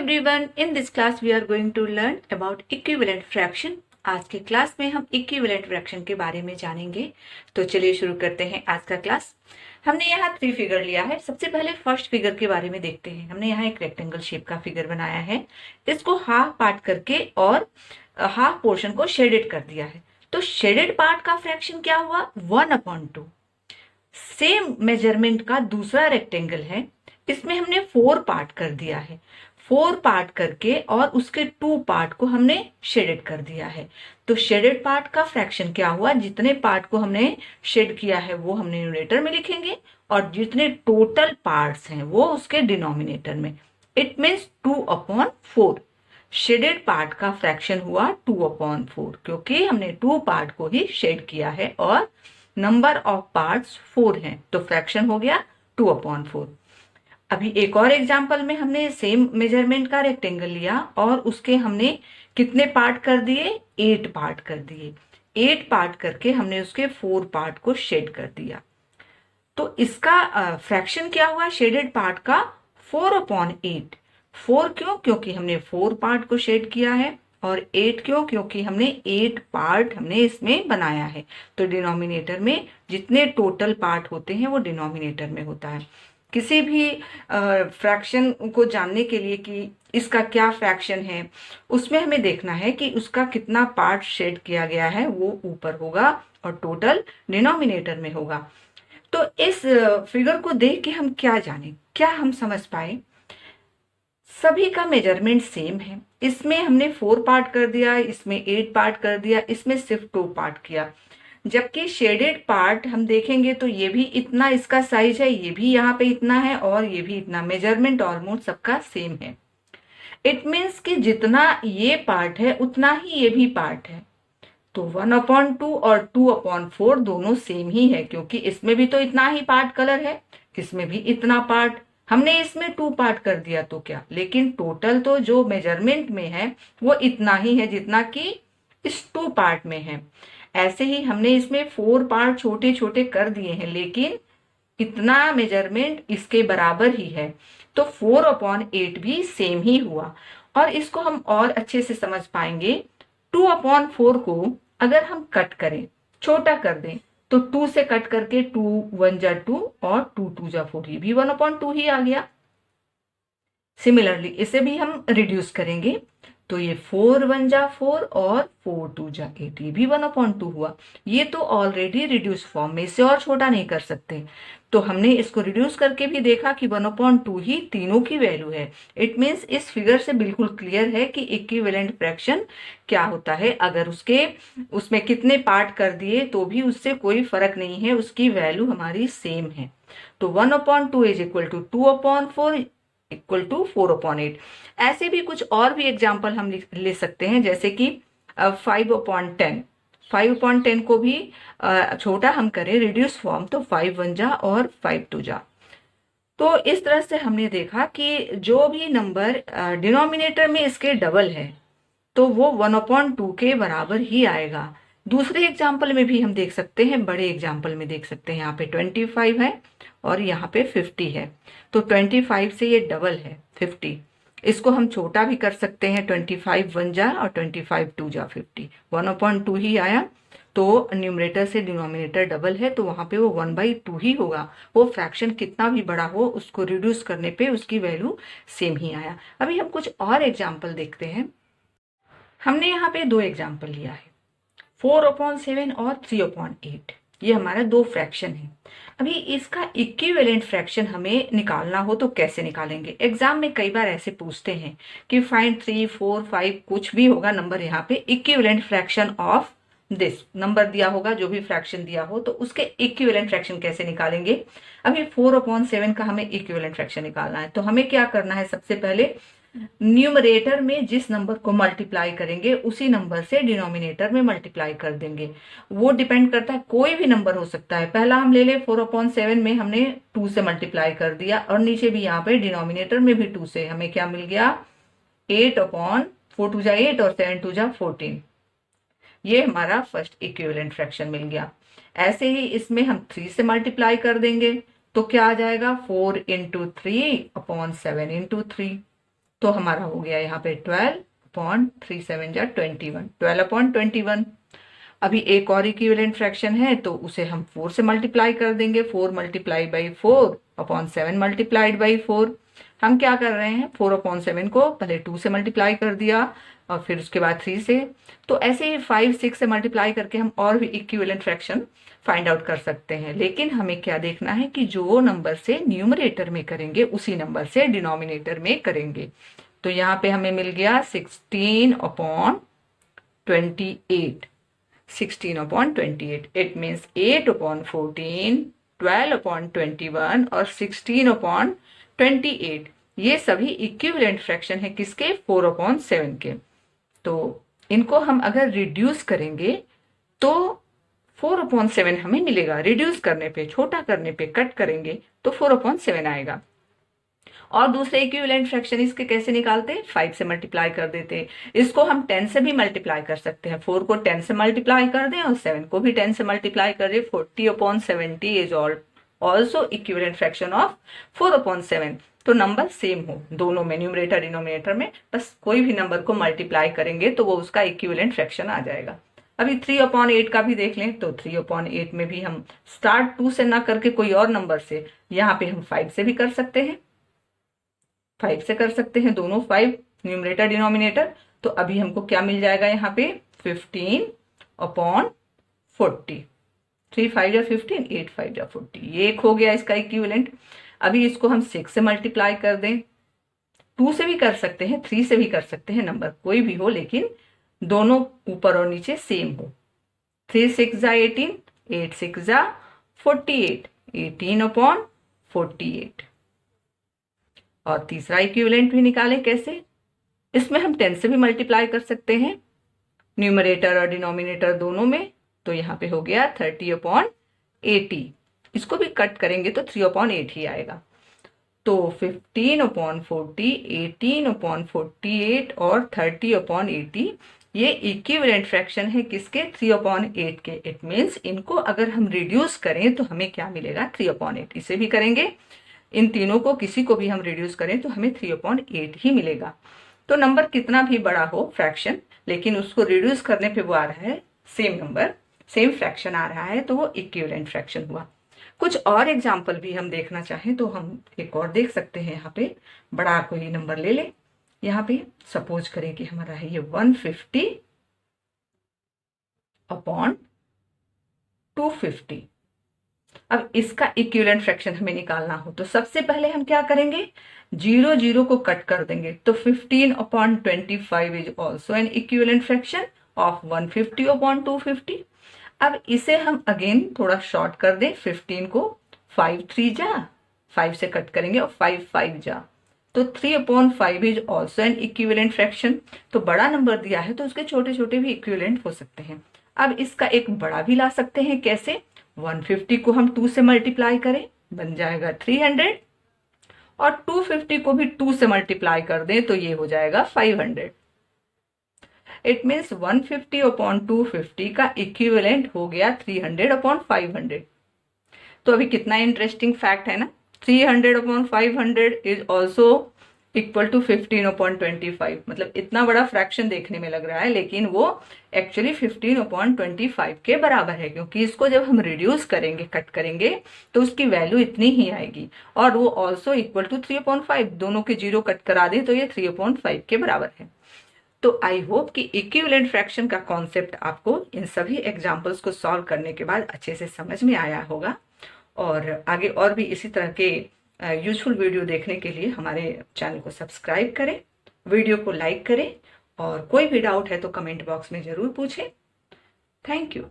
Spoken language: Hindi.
everyone, in this class we are going to learn about equivalent fraction. आज के क्लास में हम इक्विवेलेंट फ्रैक्शन के बारे में जानेंगे। तो चलिए शुरू करते हैं आज का क्लास। हमने यहाँ 3 फिगर लिया है। सबसे पहले फर्स्ट फिगर के बारे में देखते हैं। हमने यहाँ एक रेक्टेंगल शेप का फिगर बनाया है, इसको हाफ पार्ट करके और हाफ पोर्शन को शेडेड कर दिया है। तो शेडेड पार्ट का फ्रैक्शन क्या हुआ? 1/2। सेम मेजरमेंट का दूसरा रेक्टेंगल है, इसमें हमने 4 पार्ट कर दिया है। 4 पार्ट करके और उसके 2 पार्ट को हमने शेडेड कर दिया है। तो शेडेड पार्ट का फ्रैक्शन क्या हुआ? जितने पार्ट को हमने शेड किया है वो हमने न्यूमरेटर में लिखेंगे और जितने टोटल पार्ट्स हैं वो उसके डिनोमिनेटर में। It means 2/4। शेडेड पार्ट का फ्रैक्शन हुआ 2/4 क्योंकि हमने 2 पार्ट को ही शेड किया है और नंबर ऑफ पार्ट्स 4 हैं, तो फ्रैक्शन हो गया 2/4। अभी एक और एग्जांपल में हमने सेम मेजरमेंट का रेक्टेंगल लिया और उसके हमने कितने पार्ट कर दिए? 8 पार्ट कर दिए। 8 पार्ट करके हमने उसके 4 पार्ट को शेड कर दिया। तो इसका फ्रैक्शन क्या हुआ शेडेड पार्ट का? 4/8। 4 क्यों? क्योंकि हमने 4 पार्ट को शेड किया है, और 8 क्यों? क्योंकि हमने 8 पार्ट हमने इसमें बनाया है। तो डिनोमिनेटर में जितने टोटल पार्ट होते हैं वो डिनोमिनेटर में होता है। किसी भी फ्रैक्शन को जानने के लिए कि इसका क्या फ्रैक्शन है, उसमें हमें देखना है कि उसका कितना पार्ट शेड किया गया है, वो ऊपर होगा और टोटल डिनोमिनेटर में होगा। तो इस फिगर को देख के हम क्या जाने, क्या हम समझ पाए? सभी का मेजरमेंट सेम है। इसमें हमने 4 पार्ट कर दिया, इसमें 8 पार्ट कर दिया, इसमें सिर्फ 2 पार्ट किया। जबकि शेडेड पार्ट हम देखेंगे तो ये भी इतना इसका साइज है, ये भी यहाँ पे इतना है और ये भी इतना। मेजरमेंट ऑलमोस्ट सबका सेम है। इट मीन्स कि जितना ये पार्ट है उतना ही ये भी पार्ट है। तो 1/2 और 2/4 दोनों सेम ही है, क्योंकि इसमें भी तो इतना ही पार्ट कलर है, इसमें भी इतना पार्ट। हमने इसमें 2 पार्ट कर दिया तो क्या, लेकिन टोटल तो जो मेजरमेंट में है वो इतना ही है जितना कि इस 2 पार्ट में है। ऐसे ही हमने इसमें 4 पार्ट छोटे छोटे कर दिए हैं, लेकिन इतना मेजरमेंट इसके बराबर ही है। तो 4/8 भी सेम ही हुआ। और इसको हम और अच्छे से समझ पाएंगे। 2/4 को अगर हम कट करें, छोटा कर दें, तो 2 से कट करके 2 1 जा 2 और 2 2 जा 4, ये भी 1/2 ही आ गया। सिमिलरली इसे भी हम रिड्यूस करेंगे, तो ये 4 1 जा 4 और 4 2 जा 8, ये भी 1/2 हुआ। ये तो ऑलरेडी रिड्यूस फॉर्म में, इसे और छोटा नहीं कर सकते। तो हमने इसको रिड्यूस करके भी देखा कि 1/2 ही तीनों की वैल्यू है। इट मीन्स इस फिगर से बिल्कुल क्लियर है कि इक्विवेलेंट फ्रैक्शन क्या होता है। अगर उसमें कितने पार्ट कर दिए तो भी उससे कोई फर्क नहीं है, उसकी वैल्यू हमारी सेम है। तो 1/2 is equal to 2/4 equal to 4/8। ऐसे भी कुछ और भी एग्जाम्पल हम ले सकते हैं, जैसे कि 5/10। 5/10 को भी छोटा हम करें रिड्यूस फॉर्म, तो 5 1 जा और 5 2 जा। तो इस तरह से हमने देखा कि जो भी नंबर डिनोमिनेटर में इसके डबल है तो वो 1/2 के बराबर ही आएगा। दूसरे एग्जाम्पल में भी हम देख सकते हैं, बड़े एग्जाम्पल में देख सकते हैं। यहाँ पे 25 है और यहाँ पे 50 है, तो 25 से ये डबल है 50। इसको हम छोटा भी कर सकते हैं, 25 1 जा और 25 2 जा 50, 1/2 ही आया। तो न्यूमरेटर से डिनोमिनेटर डबल है, तो वहां पे वो 1/2 ही होगा। वो फ्रैक्शन कितना भी बड़ा हो, उसको रिड्यूस करने पे उसकी वैल्यू सेम ही आया। अभी हम कुछ और एग्जाम्पल देखते हैं। हमने यहाँ पे 2 एग्जाम्पल लिया है, 4/7 और 3/8। ये हमारा 2 फ्रैक्शन है। अभी इसका इक्विवेलेंट फ्रैक्शन हमें निकालना हो तो कैसे निकालेंगे? एग्जाम में कई बार ऐसे पूछते हैं कि फाइंड 3 4 5 कुछ भी होगा नंबर, यहाँ पे equivalent fraction of this number दिया होगा, जो भी फ्रैक्शन दिया हो, तो उसके इक्विवेलेंट फ्रैक्शन कैसे निकालेंगे? अभी 4/7 का हमें इक्विवेलेंट फ्रैक्शन निकालना है, तो हमें क्या करना है? सबसे पहले न्यूमरेटर में जिस नंबर को मल्टीप्लाई करेंगे उसी नंबर से डिनोमिनेटर में मल्टीप्लाई कर देंगे। वो डिपेंड करता है, कोई भी नंबर हो सकता है। पहला हम ले ले 4/7 में हमने 2 से मल्टीप्लाई कर दिया और नीचे भी यहाँ पे डिनोमिनेटर में भी 2 से, हमें क्या मिल गया? 8/4 2 जा 8 और 7 2 जा 14। ये हमारा फर्स्ट इक्विवेलेंट फ्रैक्शन मिल गया। ऐसे ही इसमें हम 3 से मल्टीप्लाई कर देंगे तो क्या आ जाएगा? 4 × 3/7 × 3। तो हमारा हो गया यहाँ पे 12/3 7 = 21, 12/21। अभी एक और इक्विवेलेंट फ्रैक्शन है तो उसे हम 4 से मल्टीप्लाई कर देंगे, 4 × 4/4/7 मल्टीप्लाइड बाई 4। हम क्या कर रहे हैं, 4/7 को पहले 2 से मल्टीप्लाई कर दिया और फिर उसके बाद 3 से। तो ऐसे ही 5 6 से मल्टीप्लाई करके हम और भी इक्विवेलेंट फ्रैक्शन फाइंड आउट कर सकते हैं। लेकिन हमें क्या देखना है कि जो नंबर से न्यूमरेटर में करेंगे उसी नंबर से डिनोमिनेटर में करेंगे। तो यहाँ पे हमें मिल गया 16/28, 16/28। इट मीन्स 8/14, 12/21 और 16/28 ये सभी इक्विवेलेंट फ्रैक्शन है किसके, 4/7 के। तो इनको हम अगर रिड्यूस करेंगे तो 4/7 हमें मिलेगा। रिड्यूस करने पे, छोटा करने पे, कट करेंगे तो 4/7 आएगा। और दूसरे इक्विवेलेंट फ्रैक्शन इसके कैसे निकालते हैं, 5 से मल्टीप्लाई कर देते हैं। इसको हम 10 से भी मल्टीप्लाई कर सकते हैं। 4 को 10 से मल्टीप्लाई कर दें और 7 को भी 10 से मल्टीप्लाई कर दें। 40/70 is also equivalent fraction of 4/7। तो नंबर सेम हो दोनों में, न्यूमरेटर डिनोमिनेटर में, बस कोई भी नंबर को मल्टीप्लाई करेंगे तो वो उसका इक्विवेलेंट फ्रैक्शन आ जाएगा। अभी 3/8 का भी देख लें तो 3/8 में भी हम स्टार्ट 2 से ना करके कोई और नंबर से, यहाँ पे हम 5 से भी कर सकते हैं, 5 से कर सकते हैं दोनों, 5 न्यूमरेटर डिनोमिनेटर। तो अभी हमको क्या मिल जाएगा यहाँ पे, 15/40। 3 5 या 15, 8 5 या 40, ये एक हो गया इसका इक्विवेलेंट। अभी इसको हम 6 से मल्टीप्लाई कर दें, 2 से भी कर सकते हैं, 3 से भी कर सकते हैं, नंबर कोई भी हो लेकिन दोनों ऊपर और नीचे सेम हो। 3 6 = 18, 8 6 = 48, 18/48। और तीसरा इक्विवेलेंट भी निकालें कैसे, इसमें हम 10 से भी मल्टीप्लाई कर सकते हैं, न्यूमरेटर और डिनोमिनेटर दोनों में। तो यहाँ पे हो गया 30/80। इसको भी कट करेंगे तो 3/8 ही आएगा। तो 15/40, 18/48 और 30/80 ये इक्विवेलेंट फ्रैक्शन है किसके, 3/8 के। इट मीन्स इनको अगर हम रिड्यूस करें तो हमें क्या मिलेगा, 3/8। इसे भी करेंगे, इन तीनों को किसी को भी हम रिड्यूस करें तो हमें 3/8 ही मिलेगा। तो नंबर कितना भी बड़ा हो फ्रैक्शन, लेकिन उसको रिड्यूस करने पे वो आ रहा है सेम नंबर, सेम फ्रैक्शन आ रहा है, तो वो इक्विवेलेंट फ्रैक्शन हुआ। कुछ और एग्जाम्पल भी हम देखना चाहें तो हम एक और देख सकते हैं। यहाँ पे बड़ा कोई नंबर ले लें, यहाँ पे सपोज करें कि हमारा है ये 150/250। अब इसका इक्विवेलेंट फ्रैक्शन हमें निकालना हो तो सबसे पहले हम क्या करेंगे, 0 0 को कट कर देंगे। तो 15/25 is also an equivalent fraction of 150/250। अब इसे हम अगेन थोड़ा शॉर्ट कर दें, 15 को 5 3 जा, 5 से कट करेंगे और 5 5 जा, तो 3/5 is also an equivalent fraction. तो बड़ा नंबर दिया है तो उसके छोटे छोटे भी इक्विवेलेंट हो सकते हैं। अब इसका एक बड़ा भी ला सकते हैं, कैसे, 150 को हम 2 से मल्टीप्लाई करें, बन जाएगा 300, और 250 को भी 2 से मल्टीप्लाई कर दें तो ये हो जाएगा 500। इट मीन्स 150/250 का इक्विवेलेंट हो गया 300/500। तो अभी कितना इंटरेस्टिंग फैक्ट है ना, 300/500 इज ऑल्सो इक्वल टू 15/25। मतलब इतना बड़ा फ्रैक्शन देखने में लग रहा है लेकिन वो एक्चुअली 15/25 के बराबर है, क्योंकि इसको जब हम रिड्यूस करेंगे, कट करेंगे, तो उसकी वैल्यू इतनी ही आएगी। और वो ऑल्सो इक्वल टू 3/5, दोनों के 0 कट करा दें तो ये 3/5 के बराबर है। तो आई होप कि इक्विवेलेंट फ्रैक्शन का कॉन्सेप्ट आपको इन सभी एग्जाम्पल्स को सॉल्व करने के बाद अच्छे से समझ में आया होगा। और आगे और भी इसी तरह के यूजफुल वीडियो देखने के लिए हमारे चैनल को सब्सक्राइब करें, वीडियो को लाइक करें, और कोई भी डाउट है तो कमेंट बॉक्स में ज़रूर पूछें। Thank you.